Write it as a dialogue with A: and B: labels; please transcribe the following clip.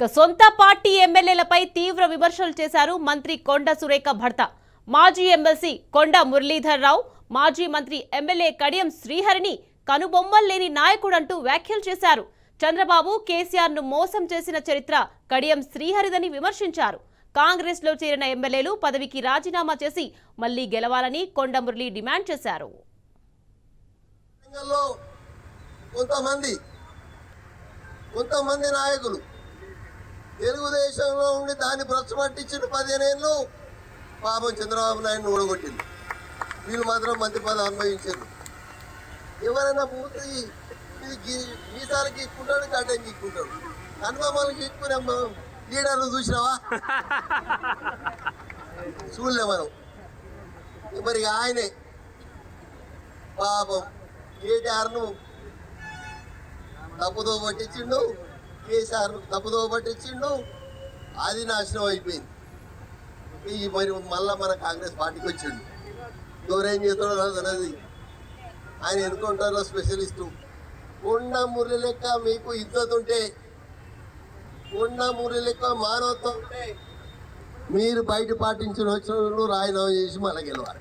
A: సొంత పార్టీ ఎమ్మెల్యేలపై తీవ్ర విమర్శలు చేశారు మంత్రి కొండ సురేఖ భర్త. మాజీ ఎమ్మెల్సీ కొండ మురళీధర్ రావు, మాజీ మంత్రి ఎమ్మెల్యే కడియం శ్రీహరిని కనుబొమ్మల్లేని నాయకుడంటూ వ్యాఖ్యలు చేశారు. చంద్రబాబు కేసీఆర్ ను మోసం చేసిన చరిత్ర కడియం శ్రీహరిదని విమర్శించారు. కాంగ్రెస్ లో చేరిన ఎమ్మెల్యేలు పదవికి రాజీనామా చేసి మళ్లీ గెలవాలని కొండ మురళి డిమాండ్ చేశారు.
B: కొంతమంది నాయకులు తెలుగుదేశంలో ఉండి దాన్ని భ్రష్టపట్టించిన 15 ఏళ్ళు పాపం చంద్రబాబు నాయుడు ఓడగొట్టింది. వీళ్ళు మాత్రం మంత్రి పదవి అనుభవించారు. ఎవరైనా పూర్తి ఈసారి గీక్కుంటాడు, గడ్డం గీక్కుంటాడు. అనుభవాలు గీక్కునే లీడర్లు చూసినావా? చూడలే మనం. మరి ఆయనే పాపం కేటీఆర్ను తప్పుదో పట్టించిండు, కేసీఆర్ తప్పుదో పట్టించిండు. అది నాశనం అయిపోయింది. మరి మళ్ళా మన కాంగ్రెస్ పార్టీకి వచ్చిండు. ఎవరేం చేస్తాడో నాకు తెలియదు. ఆయన ఎన్నుకుంటారో స్పెషలిస్టు. కొండ మురళి లెక్క మీకు ఇద్దరు ఉంటే, కొండ మురళి లెక్క మానవత్వం ఉంటే మీరు బయట పాటించిన వచ్చిన రాజీనామా చేసి మళ్ళీ గెలవాలి.